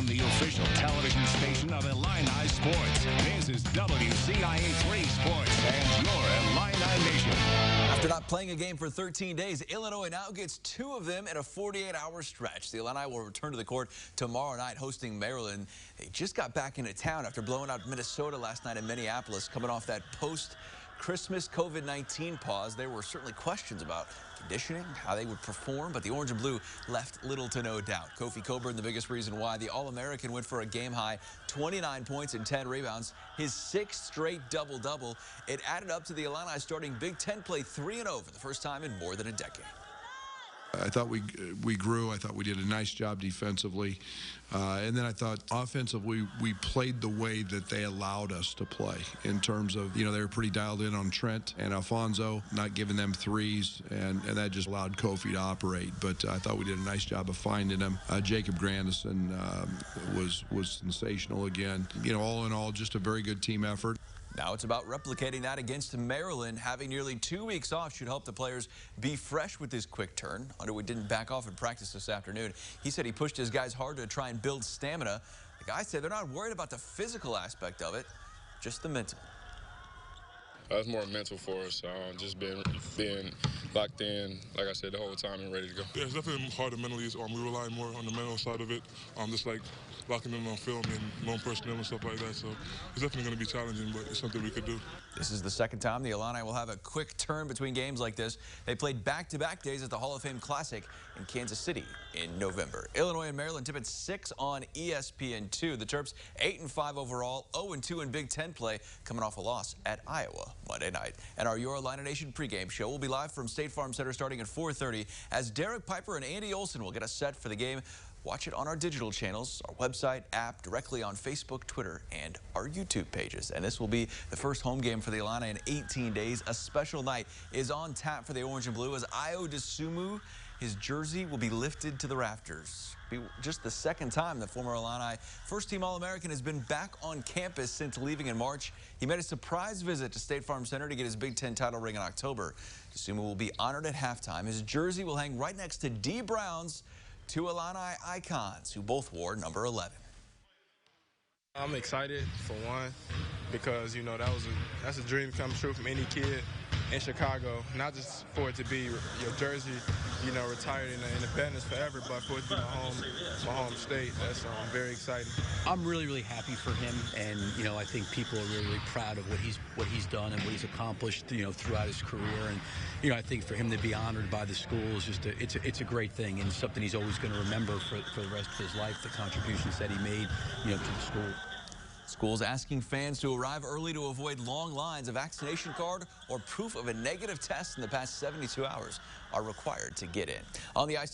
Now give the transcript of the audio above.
from the official television station of Illini Sports. This is WCIA 3 Sports and your Illini Nation. After not playing a game for 13 days, Illinois now gets 2 of them in a 48-hour stretch. The Illini will return to the court tomorrow night hosting Maryland. They just got back into town after blowing out Minnesota last night in Minneapolis, coming off that post-Christmas COVID-19 pause. There were certainly questions about conditioning, how they would perform, but the orange and blue left little to no doubt. Kofi Coburn, the biggest reason why. The All-American went for a game-high 29 points and 10 rebounds, his 6th straight double-double. It added up to the Illini starting Big Ten play 3-0 for the first time in more than a decade. I thought we grew. I thought we did a nice job defensively. And then I thought offensively, we played the way that they allowed us to play in terms of, they were pretty dialed in on Trent and Alfonso, not giving them threes, and that just allowed Kofi to operate. But I thought we did a nice job of finding him. Jacob Grandison was sensational again. All in all, just a very good team effort. Now it's about replicating that against Maryland. Having nearly 2 weeks off should help the players be fresh with this quick turn. Underwood didn't back off in practice this afternoon. He said he pushed his guys hard to try and build stamina. The guys said they're not worried about the physical aspect of it, just the mental. It's more mental for us, just being locked in, like I said, the whole time and ready to go. Yeah, it's definitely harder mentally. We rely more on the mental side of it, just like locking in on film and lone personnel and stuff like that. So it's definitely going to be challenging, but it's something we could do. This is the second time the Illini will have a quick turn between games like this. They played back-to-back days at the Hall of Fame Classic in Kansas City in November. Illinois and Maryland tip at 6 on ESPN2. The Terps 8-5 overall, 0-2 in Big Ten play, coming off a loss at Iowa Monday night. And our Your Illini Nation pregame show will be live from State Farm Center starting at 4:30 as Derek Piper and Andy Olson will get us set for the game. Watch it on our digital channels, our website, app, directly on Facebook, Twitter, and our YouTube pages. And this will be the first home game for the Illini in 18 days. A special night is on tap for the orange and blue as Ayo Dosunmu, his jersey will be lifted to the rafters. Be just the second time the former Illini first-team All-American has been back on campus since leaving in March. He made a surprise visit to State Farm Center to get his Big Ten title ring in October. Dosunmu will be honored at halftime. His jersey will hang right next to D. Brown's, 2 Illini icons who both wore number 11. I'm excited for one because that's a dream come true from any kid in Chicago. Not just for it to be your jersey, retired in the business forever, but for it to be my home state. That's very exciting. I'm really, really happy for him, and I think people are really, really proud of what he's done and what he's accomplished, throughout his career. And I think for him to be honored by the school is just it's a great thing and something he's always going to remember for the rest of his life. The contributions that he made, to the school. Schools asking fans to arrive early to avoid long lines. A vaccination card or proof of a negative test in the past 72 hours are required to get in. On the ice.